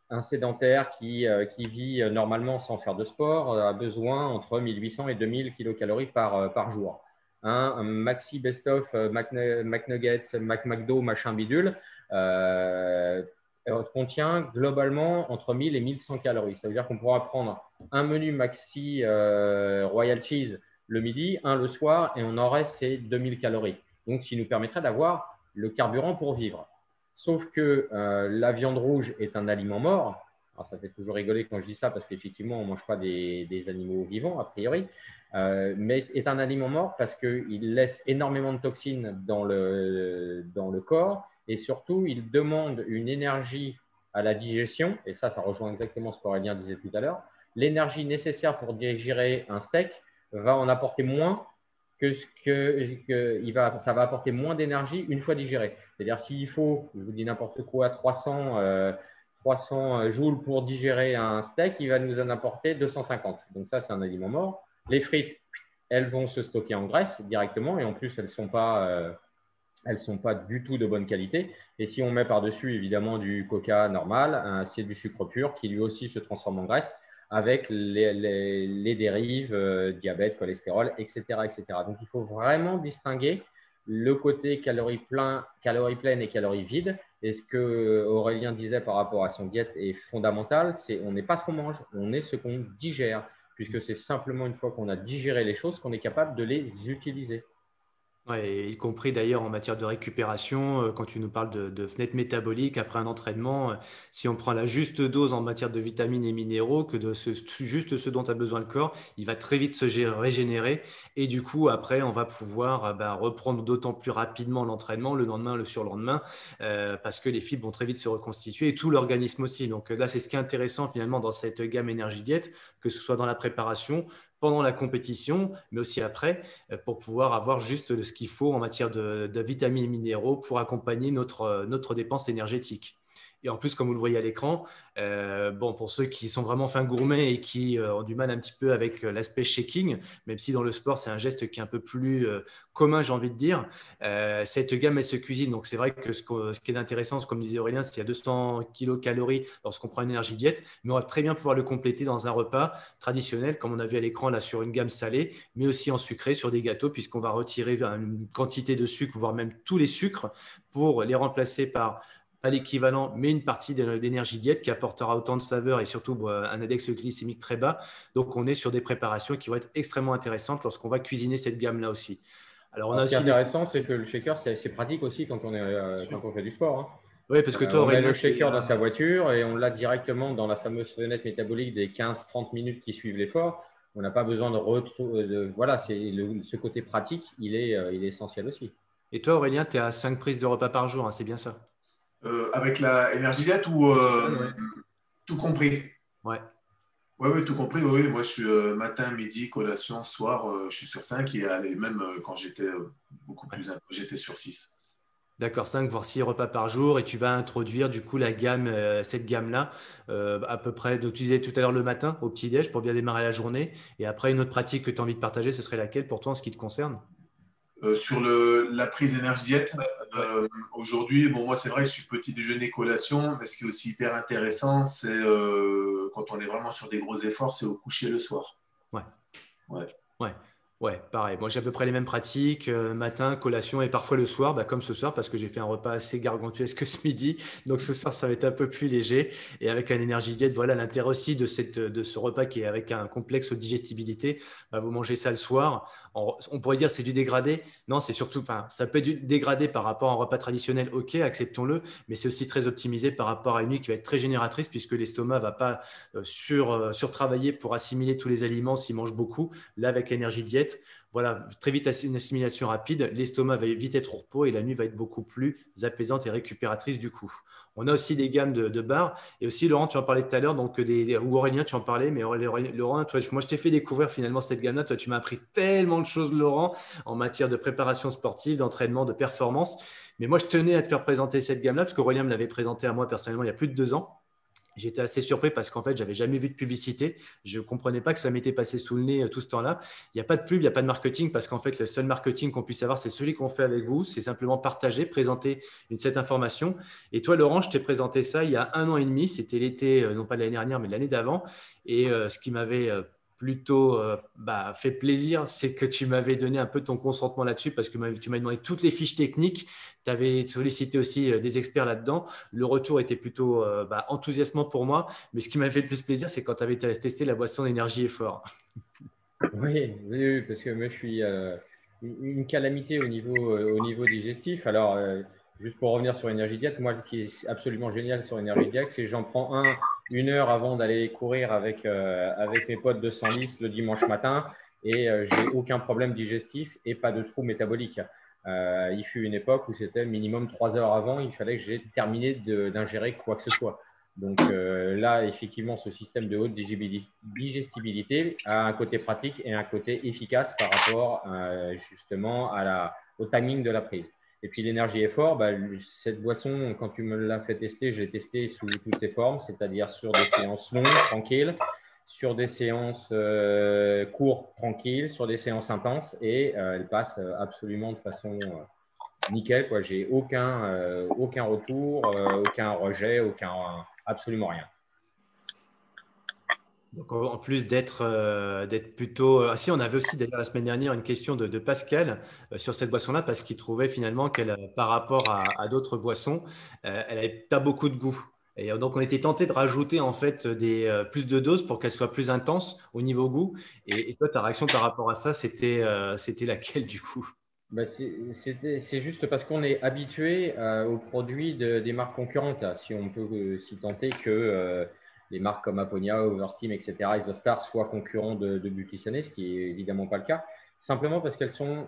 un sédentaire qui vit normalement sans faire de sport a besoin entre 1800 et 2000 kilocalories par jour. Un maxi best-of McNuggets, McDo, machin bidule, contient globalement entre 1000 et 1100 calories. Ça veut dire qu'on pourra prendre un menu maxi Royal Cheese le midi, un le soir, et on aurait ces 2000 calories. Donc, ce qui nous permettrait d'avoir le carburant pour vivre. Sauf que la viande rouge est un aliment mort. Alors, ça fait toujours rigoler quand je dis ça parce qu'effectivement, on ne mange pas des animaux vivants, a priori, mais est un aliment mort parce qu'il laisse énormément de toxines dans le corps et surtout, il demande une énergie à la digestion, et ça rejoint exactement ce qu'Aurélien disait tout à l'heure. L'énergie nécessaire pour digérer un steak va en apporter moins ça va apporter moins d'énergie une fois digéré. C'est-à-dire s'il faut, je vous dis n'importe quoi, 300 joules pour digérer un steak, il va nous en apporter 250. Donc ça, c'est un aliment mort. Les frites, elles vont se stocker en graisse directement et en plus, elles ne sont pas du tout de bonne qualité. Et si on met par-dessus, évidemment, du coca normal, c'est du sucre pur qui lui aussi se transforme en graisse avec les dérives, diabète, cholestérol, etc., etc. Donc, il faut vraiment distinguer le côté calories pleines et calories vides. Et ce que Aurélien disait par rapport à son diète est fondamental, c'est on n'est pas ce qu'on mange, on est ce qu'on digère, puisque c'est simplement une fois qu'on a digéré les choses qu'on est capable de les utiliser. Ouais, et y compris d'ailleurs en matière de récupération, quand tu nous parles de fenêtre métabolique après un entraînement, si on prend la juste dose en matière de vitamines et minéraux, que juste ce dont a besoin le corps, il va très vite régénérer et du coup après on va pouvoir reprendre d'autant plus rapidement l'entraînement le lendemain, le surlendemain, parce que les fibres vont très vite se reconstituer et tout l'organisme aussi. Donc là c'est ce qui est intéressant finalement dans cette gamme énergie diète, que ce soit dans la préparation, pendant la compétition, mais aussi après pour pouvoir avoir juste ce qu'il faut en matière de vitamines et minéraux pour accompagner notre dépense énergétique. Et en plus, comme vous le voyez à l'écran, bon, pour ceux qui sont vraiment fins gourmets et qui ont du mal un petit peu avec l'aspect shaking, même si dans le sport, c'est un geste qui est un peu plus commun, j'ai envie de dire, cette gamme, elle se cuisine. Donc, c'est vrai que ce qui est intéressant, comme disait Aurélien, c'est qu'il y a 200 kilocalories lorsqu'on prend une énergie diète, mais on va très bien pouvoir le compléter dans un repas traditionnel, comme on a vu à l'écran, là, sur une gamme salée, mais aussi en sucré, sur des gâteaux, puisqu'on va retirer une quantité de sucre, voire même tous les sucres, pour les remplacer par pas l'équivalent, mais une partie d'énergie diète qui apportera autant de saveur et surtout un index glycémique très bas. Donc, on est sur des préparations qui vont être extrêmement intéressantes lorsqu'on va cuisiner cette gamme-là aussi. Alors, on Alors, a ce qui est aussi intéressant, c'est que le shaker, c'est pratique aussi quand on fait du sport, hein. Oui, parce que toi, On met Aurélien, le shaker dans sa voiture et on l'a directement dans la fameuse fenêtre métabolique des 15-30 minutes qui suivent l'effort. On n'a pas besoin de retrouver. Voilà, ce côté pratique, il est essentiel aussi. Et toi, Aurélien, tu es à 5 prises de repas par jour, hein, c'est bien ça? Avec la énergie diète ou Au total, ouais. tout compris? Ouais. Oui, oui, tout compris. Oui, oui. Moi, je suis matin, midi, collation, soir, je suis sur 5 et allez, même quand j'étais beaucoup plus, j'étais sur 6. D'accord, 5 voire 6 repas par jour et tu vas introduire du coup la gamme, cette gamme-là, à peu près, donc tu disais tout à l'heure le matin au petit-déj pour bien démarrer la journée. Et après, une autre pratique que tu as envie de partager, ce serait laquelle pour toi en ce qui te concerne? Sur la prise énergie diète, Ouais. aujourd'hui, bon, moi, c'est vrai que je suis petit déjeuner collation, mais ce qui est aussi hyper intéressant, c'est quand on est vraiment sur des gros efforts, c'est au coucher le soir. Ouais. Ouais. Ouais, ouais, pareil. Moi, j'ai à peu près les mêmes pratiques, matin, collation et parfois le soir, comme ce soir, parce que j'ai fait un repas assez gargantuesque ce midi. Donc ce soir, ça va être un peu plus léger. Et avec un énergie diète, voilà l'intérêt aussi de ce repas qui est avec un complexe de digestibilité. Vous mangez ça le soir. On pourrait dire c'est du dégradé. Non, c'est surtout, enfin, ça peut être du dégradé par rapport à un repas traditionnel, ok, acceptons-le, mais c'est aussi très optimisé par rapport à une nuit qui va être très génératrice puisque l'estomac va pas surtravailler pour assimiler tous les aliments s'il mange beaucoup. Là, avec énergie diète, voilà, très vite une assimilation rapide, l'estomac va vite être au repos et la nuit va être beaucoup plus apaisante et récupératrice du coup. On a aussi des gammes de bars et aussi Laurent, tu en parlais tout à l'heure, donc ou Aurélien, tu en parlais, mais Laurent, toi, moi je t'ai fait découvrir finalement cette gamme-là. Toi, tu m'as appris tellement de choses, Laurent, en matière de préparation sportive, d'entraînement, de performance. Mais moi, je tenais à te faire présenter cette gamme-là parce qu'Aurélien me l'avait présentée à moi personnellement il y a plus de 2 ans. J'étais assez surpris parce qu'en fait, j'avais jamais vu de publicité. Je ne comprenais pas que ça m'était passé sous le nez tout ce temps-là. Il n'y a pas de pub, il n'y a pas de marketing parce qu'en fait, le seul marketing qu'on puisse avoir, c'est celui qu'on fait avec vous. C'est simplement partager, présenter cette information. Et toi, Laurent, je t'ai présenté ça il y a 1 an et demi. C'était l'été, non pas de l'année dernière, mais de l'année d'avant. Et ce qui m'avait plutôt fait plaisir, c'est que tu m'avais donné un peu ton consentement là-dessus parce que tu m'as demandé toutes les fiches techniques. Tu avais sollicité aussi des experts là-dedans. Le retour était plutôt enthousiasmant pour moi. Mais ce qui m'a fait le plus plaisir, c'est quand tu avais testé la boisson d'énergie effort. Oui, oui, oui, parce que moi, je suis une calamité au niveau digestif. Alors, juste pour revenir sur Énergie Diète, moi, ce qui est absolument génial sur Énergie Diète, c'est que j'en prends une heure avant d'aller courir avec mes potes de 110 le dimanche matin et j'ai aucun problème digestif et pas de trou métabolique. Il fut une époque où c'était minimum 3 heures avant, il fallait que j'ai terminé d'ingérer quoi que ce soit. Donc là, effectivement, ce système de haute digestibilité a un côté pratique et un côté efficace par rapport justement au timing de la prise. Et puis l'énergie effort, cette boisson, quand tu me l'as fait tester, je l'ai testée sous toutes ses formes, c'est-à-dire sur des séances longues, tranquilles, sur des séances courtes, tranquilles, sur des séances intenses, et elle passe absolument de façon nickel, quoi. J'ai aucun retour, aucun rejet, absolument rien. Donc, en plus d'être plutôt… Ah si, on avait aussi d'ailleurs la semaine dernière une question de Pascal sur cette boisson-là, parce qu'il trouvait finalement qu'elle, par rapport à d'autres boissons, elle n'avait pas beaucoup de goût. Et donc, on était tenté de rajouter en fait plus de doses pour qu'elle soit plus intense au niveau goût. Et toi, ta réaction par rapport à ça, c'était laquelle du coup? C'est juste parce qu'on est habitué aux produits des marques concurrentes. Si on peut s'y tenter que les marques comme Aponia, Oversteam, etc., Isostar soient concurrents de Bultisané, ce qui est évidemment pas le cas, simplement parce qu'elles sont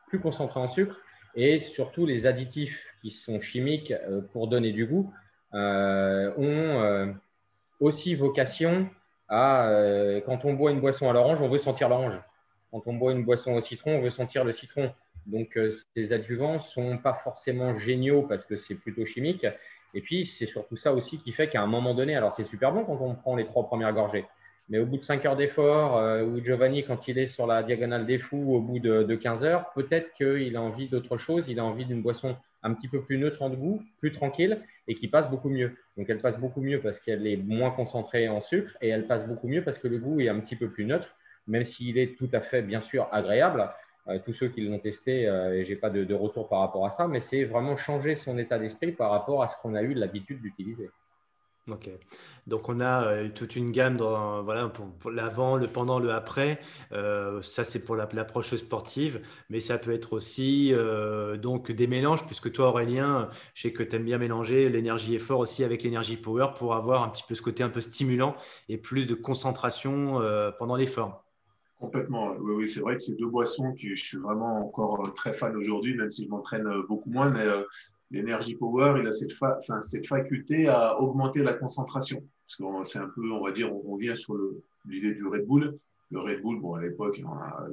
plus concentrées en sucre, et surtout les additifs qui sont chimiques pour donner du goût ont aussi vocation à, quand on boit une boisson à l'orange, on veut sentir l'orange. Quand on boit une boisson au citron, on veut sentir le citron. Donc, ces adjuvants ne sont pas forcément géniaux parce que c'est plutôt chimique. Et puis, c'est surtout ça aussi qui fait qu'à un moment donné, alors c'est super bon quand on prend les 3 premières gorgées, mais au bout de 5 heures d'effort, ou Giovanni, quand il est sur la diagonale des fous, au bout de 15 heures, peut-être qu'il a envie d'autre chose, il a envie d'une boisson un petit peu plus neutre en goût, plus tranquille, et qui passe beaucoup mieux. Donc, elle passe beaucoup mieux parce qu'elle est moins concentrée en sucre, et elle passe beaucoup mieux parce que le goût est un petit peu plus neutre, même s'il est tout à fait, bien sûr, agréable. Tous ceux qui l'ont testé, et je n'ai pas de retour par rapport à ça, mais c'est vraiment changer son état d'esprit par rapport à ce qu'on a eu l'habitude d'utiliser. Ok. Donc on a toute une gamme voilà, pour l'avant, le pendant, le après. Ça, c'est pour l'approche sportive, mais ça peut être aussi donc des mélanges, puisque toi, Aurélien, je sais que tu aimes bien mélanger l'énergie effort aussi avec l'énergie power pour avoir un petit peu ce côté un peu stimulant et plus de concentration pendant l'effort. Complètement. Oui, oui, c'est vrai que c'est deux boissons que je suis vraiment encore très fan aujourd'hui, même si je m'entraîne beaucoup moins. Mais l'Energy Power, il a cette faculté à augmenter la concentration. Parce que c'est un peu, on va dire, on revient sur l'idée du Red Bull. Le Red Bull, bon, à l'époque,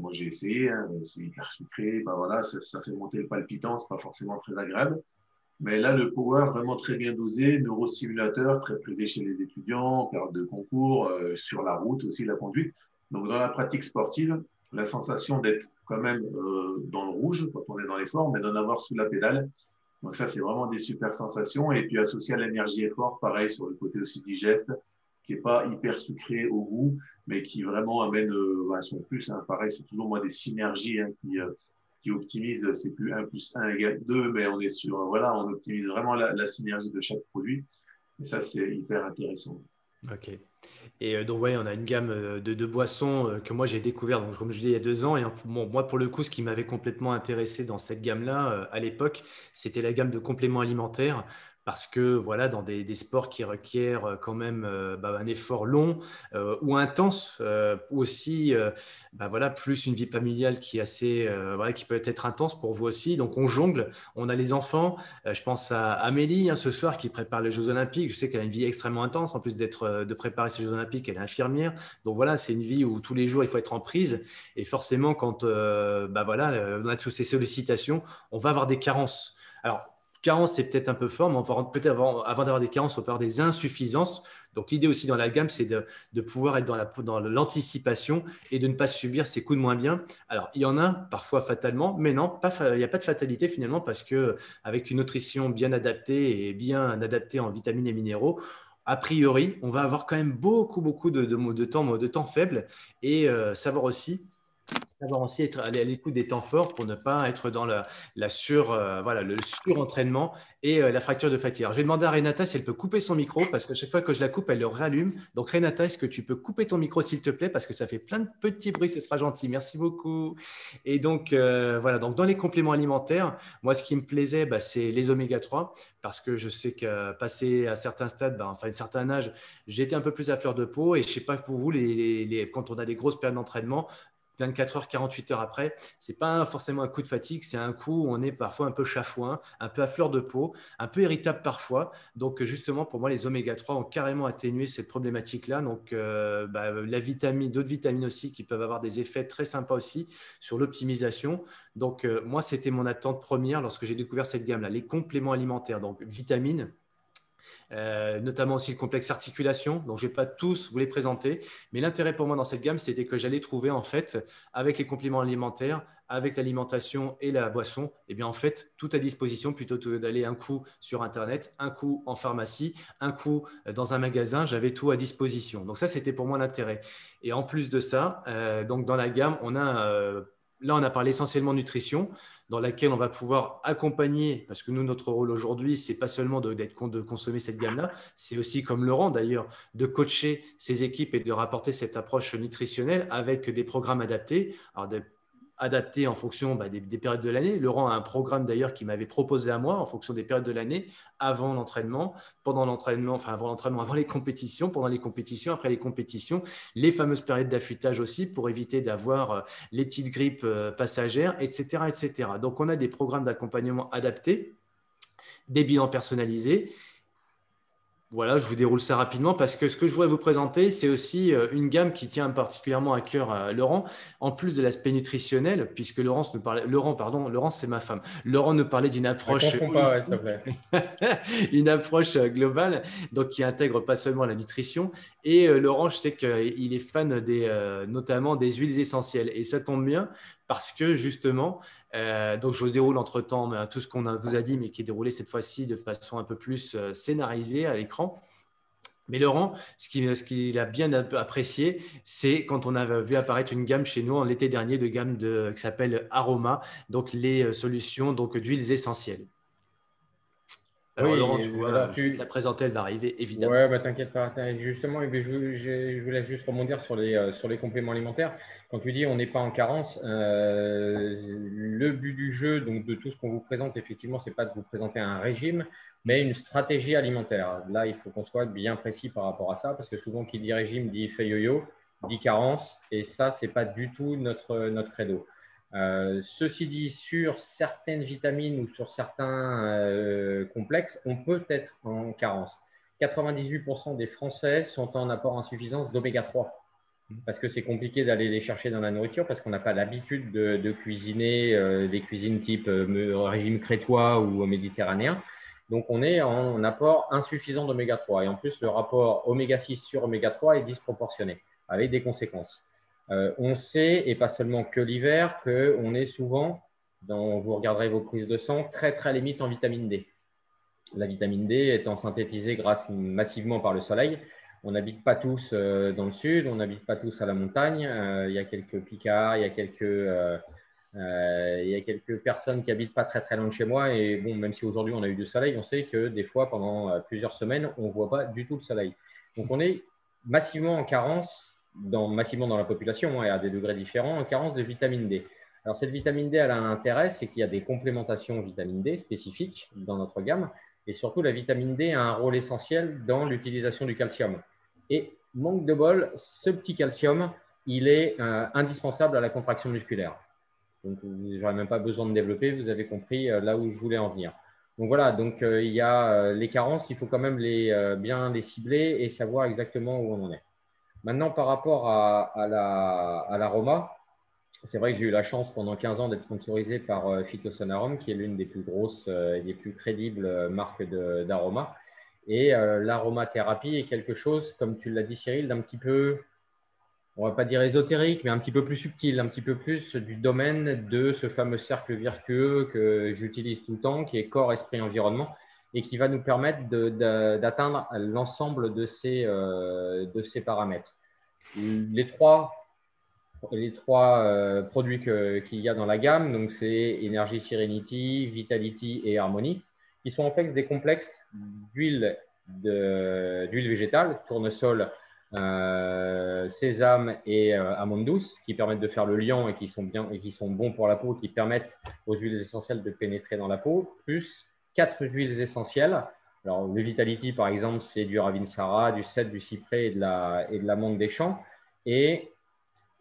moi j'ai essayé, hein, c'est hyper sucré, ben voilà, ça fait monter le palpitant, c'est pas forcément très agréable. Mais là, le Power, vraiment très bien dosé, neurostimulateur, très prisé chez les étudiants, en période de concours, sur la route aussi, la conduite. Donc, dans la pratique sportive, la sensation d'être quand même dans le rouge quand on est dans l'effort, mais d'en avoir sous la pédale. Donc, ça, c'est vraiment des super sensations. Et puis, associé à l'énergie effort, pareil, sur le côté aussi digeste, qui n'est pas hyper sucré au goût, mais qui vraiment amène son plus. Hein. Pareil, c'est toujours moi des synergies hein, qui optimisent, c'est plus 1 plus 1 égale 2, mais on est sur, voilà, on optimise vraiment la synergie de chaque produit. Et ça, c'est hyper intéressant. Ok. Et donc, ouais, on a une gamme de boissons que moi j'ai découvert, donc, comme je disais, il y a 2 ans. Et bon, moi, pour le coup, ce qui m'avait complètement intéressé dans cette gamme-là, à l'époque, c'était la gamme de compléments alimentaires. Parce que voilà, dans des sports qui requièrent quand même un effort long ou intense, ou aussi voilà, plus une vie familiale qui est assez, voilà, qui peut être intense pour vous aussi. Donc on jongle, on a les enfants. Je pense à Amélie hein, ce soir qui prépare les Jeux Olympiques. Je sais qu'elle a une vie extrêmement intense en plus de préparer ces Jeux Olympiques. Elle est infirmière. Donc voilà, c'est une vie où tous les jours il faut être en prise. Et forcément, quand voilà, on a toutes ces sollicitations, on va avoir des carences. Alors, carence, c'est peut-être un peu fort, mais peut-être avant d'avoir des carences, on peut avoir des insuffisances. Donc, l'idée aussi dans la gamme, c'est de pouvoir être dans l'anticipation et de ne pas subir ces coups de moins bien. Alors, il y en a parfois fatalement, mais non, il n'y a pas de fatalité finalement parce qu'avec une nutrition bien adaptée et bien adaptée en vitamines et minéraux, a priori, on va avoir quand même beaucoup de temps faible et savoir aussi être aller à l'écoute des temps forts pour ne pas être dans voilà, le surentraînement et la fracture de fatigue. Alors, je vais demander à Renata si elle peut couper son micro parce que chaque fois que je la coupe, elle le rallume. Donc, Renata, est-ce que tu peux couper ton micro s'il te plaît parce que ça fait plein de petits bruits, ce sera gentil. Merci beaucoup. Et donc, voilà, donc dans les compléments alimentaires, moi, ce qui me plaisait, c'est les oméga 3 parce que je sais que passé à certains stades, enfin un certain âge, j'étais un peu plus à fleur de peau et je ne sais pas pour vous, quand on a des grosses périodes d'entraînement, 24 heures, 48 heures après, ce n'est pas forcément un coup de fatigue, c'est un coup où on est parfois un peu chafouin, un peu à fleur de peau, un peu irritable parfois. Donc, justement, pour moi, les oméga 3 ont carrément atténué cette problématique-là. Donc, la vitamine, d'autres vitamines aussi qui peuvent avoir des effets très sympas aussi sur l'optimisation. Donc, moi, c'était mon attente première lorsque j'ai découvert cette gamme-là, les compléments alimentaires, donc vitamines. Notamment aussi le complexe articulation. Donc, je ne vais pas tous vous les présenter, mais l'intérêt pour moi dans cette gamme, c'était que j'allais trouver en fait, avec les compléments alimentaires, avec l'alimentation et la boisson, et bien en fait, tout à disposition plutôt que d'aller un coup sur Internet, un coup en pharmacie, un coup dans un magasin, j'avais tout à disposition. Donc ça, c'était pour moi l'intérêt. Et en plus de ça, donc dans la gamme, là, on a parlé essentiellement nutrition, dans laquelle on va pouvoir accompagner, parce que nous, notre rôle aujourd'hui, c'est pas seulement de consommer cette gamme-là, c'est aussi, comme Laurent d'ailleurs, de coacher ses équipes et de rapporter cette approche nutritionnelle avec des programmes adaptés. Alors, adapté en fonction des périodes de l'année. Laurent a un programme d'ailleurs qui m'avait proposé à moi en fonction des périodes de l'année, avant l'entraînement, pendant l'entraînement, enfin avant l'entraînement, avant les compétitions, pendant les compétitions, après les compétitions, les fameuses périodes d'affûtage aussi pour éviter d'avoir les petites grippes passagères, etc., etc. Donc on a des programmes d'accompagnement adaptés, des bilans personnalisés. Voilà, je vous déroule ça rapidement parce que ce que je voudrais vous présenter, c'est aussi une gamme qui tient particulièrement à cœur à Laurent, en plus de l'aspect nutritionnel, puisque Laurent, c'est ma femme. Laurent nous parlait d'une Ne approche confonds pas, ouais, s'il te holistique, plaît. une approche globale, donc qui intègre pas seulement la nutrition. Et Laurent, je sais qu'il est fan notamment des huiles essentielles. Et ça tombe bien parce que justement, donc je vous déroule entre-temps tout ce qu'on vous a dit, mais qui est déroulé cette fois-ci de façon un peu plus scénarisée à l'écran. Mais Laurent, ce qu'il a bien apprécié, c'est quand on a vu apparaître une gamme chez nous en l'été dernier de gamme qui s'appelle Aroma, donc les solutions donc d'huiles essentielles. Alors Laurent, tu Oui, vois, alors je vais te la présenter, elle va arriver Ouais, évidemment. bah t'inquiète pas. Justement, eh bien, je voulais juste rebondir sur les compléments alimentaires. Quand tu dis on n'est pas en carence, le but du jeu, donc de tout ce qu'on vous présente, effectivement, c'est pas de vous présenter un régime, mais une stratégie alimentaire. Là, il faut qu'on soit bien précis par rapport à ça, parce que souvent, qui dit régime dit fait yo-yo, dit carence, et ça, c'est pas du tout notre credo. Ceci dit, sur certaines vitamines ou sur certains complexes, on peut être en carence. 98% des Français sont en apport insuffisance d'oméga 3 parce que c'est compliqué d'aller les chercher dans la nourriture parce qu'on n'a pas l'habitude de cuisiner des cuisines type régime crétois ou méditerranéen. Donc, on est en apport insuffisant d'oméga 3. Et en plus, le rapport oméga 6 sur oméga 3 est disproportionné avec des conséquences. On sait, et pas seulement que l'hiver, qu'on est souvent, vous regarderez vos prises de sang, très, très limite en vitamine D. La vitamine D étant synthétisée massivement par le soleil. On n'habite pas tous dans le sud, on n'habite pas tous à la montagne. Il y a quelques picards, il y a quelques personnes qui habitent pas très très loin de chez moi. Et bon, même si aujourd'hui on a eu du soleil, on sait que des fois pendant plusieurs semaines, on ne voit pas du tout le soleil. Donc on est massivement en carence, massivement dans la population, et à des degrés différents, en carence de vitamine D. Alors cette vitamine D, elle a un intérêt, c'est qu'il y a des complémentations vitamine D spécifiques dans notre gamme. Et surtout, la vitamine D a un rôle essentiel dans l'utilisation du calcium. Et manque de bol, ce petit calcium, il est indispensable à la contraction musculaire. Donc, je n'aurais même pas besoin de développer, vous avez compris là où je voulais en venir. Donc voilà, donc, il y a les carences, il faut quand même bien les cibler et savoir exactement où on en est. Maintenant, par rapport à l'aroma, c'est vrai que j'ai eu la chance pendant 15 ans d'être sponsorisé par Phytosonarum, qui est l'une des plus grosses et des plus crédibles marques d'aroma. Et l'aromathérapie est quelque chose, comme tu l'as dit Cyril, d'un petit peu, on ne va pas dire ésotérique, mais un petit peu plus subtil, un petit peu plus du domaine de ce fameux cercle vertueux que j'utilise tout le temps, qui est corps, esprit, environnement, et qui va nous permettre d'atteindre l'ensemble de ces paramètres. Les trois produits qu'il y a dans la gamme, donc c'est Energy Serenity, Vitality et Harmony, qui sont en fait des complexes d'huile végétale, tournesol, sésame et amande douce, qui permettent de faire le lien et qui sont bons pour la peau, qui permettent aux huiles essentielles de pénétrer dans la peau, plus 4 huiles essentielles. Alors, le Vitality, par exemple, c'est du Ravinsara, du cèdre, du cyprès et de l'amande des champs. Et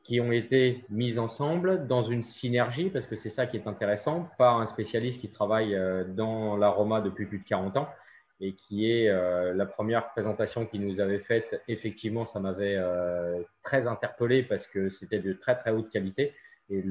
qui ont été mises ensemble dans une synergie, parce que c'est ça qui est intéressant, par un spécialiste qui travaille dans l'aroma depuis plus de 40 ans et qui est la première présentation qu'il nous avait faite. Effectivement, ça m'avait très interpellé parce que c'était de très, très haute qualité et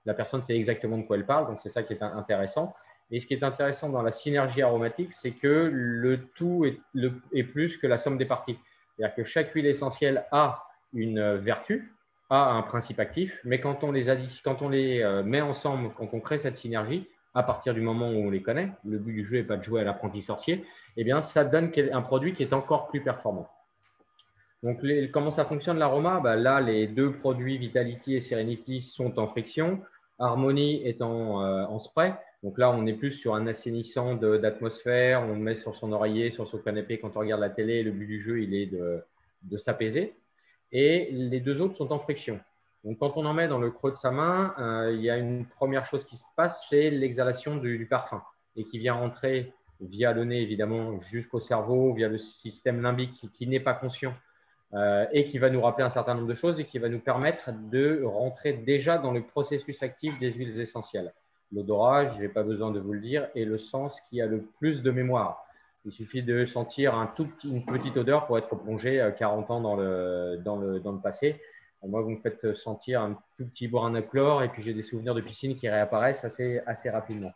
la personne sait exactement de quoi elle parle, donc c'est ça qui est intéressant. Et ce qui est intéressant dans la synergie aromatique, c'est que le tout est plus que la somme des parties. C'est-à-dire que chaque huile essentielle a une vertu, a un principe actif, mais quand on les met ensemble, quand on crée cette synergie, à partir du moment où on les connaît, le but du jeu n'est pas de jouer à l'apprenti sorcier, eh bien, ça donne un produit qui est encore plus performant. Donc, comment ça fonctionne l'aroma? Là, les deux produits Vitality et Serenity sont en friction. Harmony est en spray. Donc là, on est plus sur un assainissant d'atmosphère. On le met sur son oreiller, sur son canapé quand on regarde la télé. Le but du jeu, il est de s'apaiser. Et les deux autres sont en friction. Donc, quand on en met dans le creux de sa main, il y a une première chose qui se passe, c'est l'exhalation du parfum et qui vient rentrer via le nez, évidemment, jusqu'au cerveau, via le système limbique qui n'est pas conscient et qui va nous rappeler un certain nombre de choses et qui va nous permettre de rentrer déjà dans le processus actif des huiles essentielles. L'odorat, je n'ai pas besoin de vous le dire, est le sens qui a le plus de mémoire. Il suffit de sentir une petite odeur pour être plongé 40 ans dans le passé. Moi, vous me faites sentir un tout petit bourrin de chlore et puis j'ai des souvenirs de piscine qui réapparaissent assez rapidement.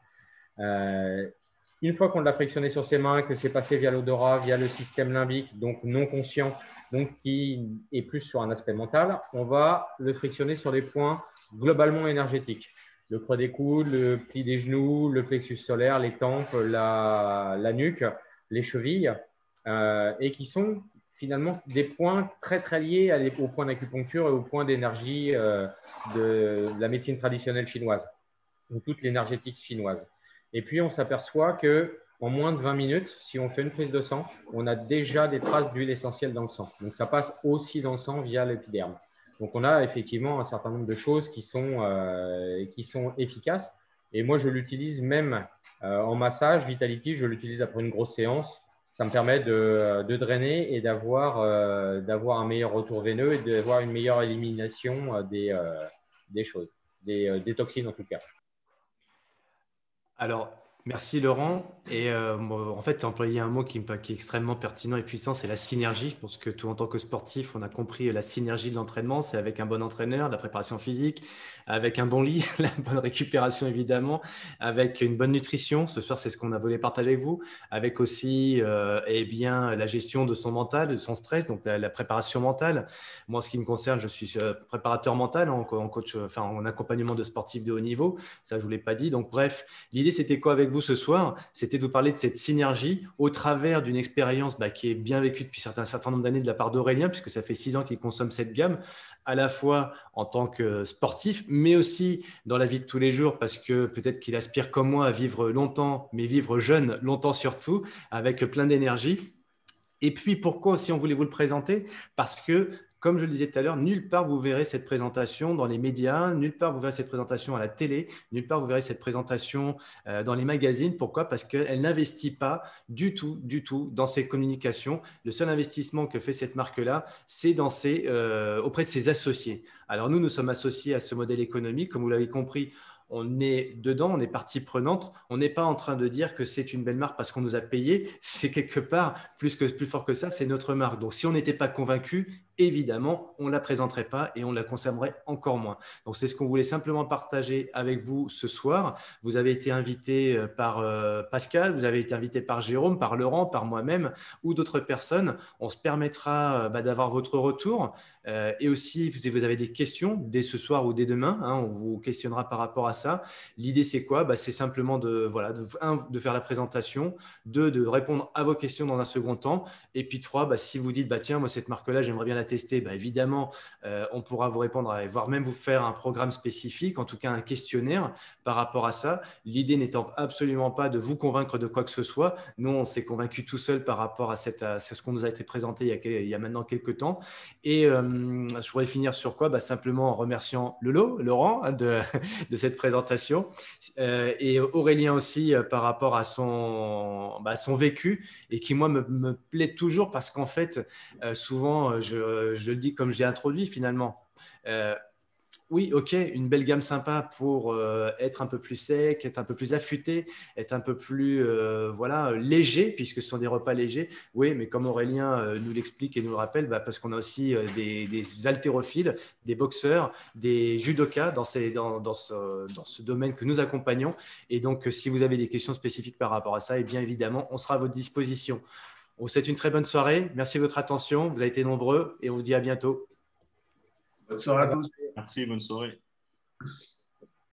Une fois qu'on l'a frictionné sur ses mains, que c'est passé via l'odorat, via le système limbique, donc non conscient, donc qui est plus sur un aspect mental, on va le frictionner sur les points globalement énergétiques. Le creux des coudes, le pli des genoux, le plexus solaire, les tempes, la nuque, les chevilles, et qui sont finalement des points très, très liés aux points d'acupuncture et aux points d'énergie de la médecine traditionnelle chinoise, ou toute l'énergétique chinoise. Et puis, on s'aperçoit qu'en moins de 20 minutes, si on fait une prise de sang, on a déjà des traces d'huile essentielle dans le sang. Donc, ça passe aussi dans le sang via l'épiderme. Donc, on a effectivement un certain nombre de choses qui sont efficaces. Et moi, je l'utilise même en massage. Vitality, je l'utilise après une grosse séance. Ça me permet de drainer et d'avoir un meilleur retour veineux et d'avoir une meilleure élimination des choses, des toxines en tout cas. Alors, merci Laurent. Et en fait, tu as employé un mot qui est extrêmement pertinent et puissant, c'est la synergie. Je pense que tout en tant que sportif, on a compris la synergie de l'entraînement. C'est avec un bon entraîneur, la préparation physique, avec un bon lit, la bonne récupération évidemment, avec une bonne nutrition. Ce soir, c'est ce qu'on a voulu partager avec vous, avec aussi la gestion de son mental, de son stress, donc la préparation mentale. Moi, en ce qui me concerne, je suis préparateur mental en coach, en accompagnement de sportifs de haut niveau. Ça, je ne vous l'ai pas dit. Donc, bref, l'idée, c'était quoi avec vous ce soir? C'était de vous parler de cette synergie au travers d'une expérience qui est bien vécue depuis un certain nombre d'années de la part d'Aurélien, puisque ça fait 6 ans qu'il consomme cette gamme, à la fois en tant que sportif, mais aussi dans la vie de tous les jours, parce que peut-être qu'il aspire comme moi à vivre longtemps, mais vivre jeune, longtemps surtout, avec plein d'énergie. Et puis, pourquoi aussi on voulait vous le présenter? Parce que, comme je le disais tout à l'heure, nulle part vous verrez cette présentation dans les médias, nulle part vous verrez cette présentation à la télé, nulle part vous verrez cette présentation dans les magazines. Pourquoi? Parce qu'elle n'investit pas du tout dans ses communications. Le seul investissement que fait cette marque-là, c'est auprès de ses associés. Alors nous sommes associés à ce modèle économique, comme vous l'avez compris. On est dedans, on est partie prenante. On n'est pas en train de dire que c'est une belle marque parce qu'on nous a payé. C'est quelque part plus fort que ça, c'est notre marque. Donc, si on n'était pas convaincu, évidemment, on ne la présenterait pas et on la consommerait encore moins. Donc, c'est ce qu'on voulait simplement partager avec vous ce soir. Vous avez été invité par Pascal, vous avez été invité par Jérôme, par Laurent, par moi-même ou d'autres personnes. On se permettra d'avoir votre retour. Et aussi, si vous avez des questions dès ce soir ou dès demain, on vous questionnera par rapport à ça. L'idée, c'est quoi? C'est simplement de faire la présentation, 2, de répondre à vos questions dans un second temps. Et puis 3, si vous dites, tiens, moi, cette marque-là, j'aimerais bien la tester, évidemment, on pourra vous répondre, voire même vous faire un programme spécifique, en tout cas un questionnaire par rapport à ça. L'idée n'étant absolument pas de vous convaincre de quoi que ce soit. Nous, on s'est convaincus tout seul par rapport à ce qu'on nous a été présenté il y a maintenant quelques temps. Et je voudrais finir sur quoi? Simplement en remerciant Laurent de cette présentation et Aurélien aussi par rapport à son vécu et qui, moi, me plaît toujours parce qu'en fait, souvent, je le dis comme je l'ai introduit finalement, Oui, ok, une belle gamme sympa pour être un peu plus sec, être un peu plus affûté, être un peu plus léger, puisque ce sont des repas légers. Oui, mais comme Aurélien nous l'explique et nous le rappelle, parce qu'on a aussi des haltérophiles, des boxeurs, des judokas dans ce domaine que nous accompagnons. Et donc, si vous avez des questions spécifiques par rapport à ça, et bien évidemment, on sera à votre disposition. On vous souhaite une très bonne soirée. Merci de votre attention. Vous avez été nombreux et on vous dit à bientôt. Bonne soirée à tous. Merci, bonne soirée.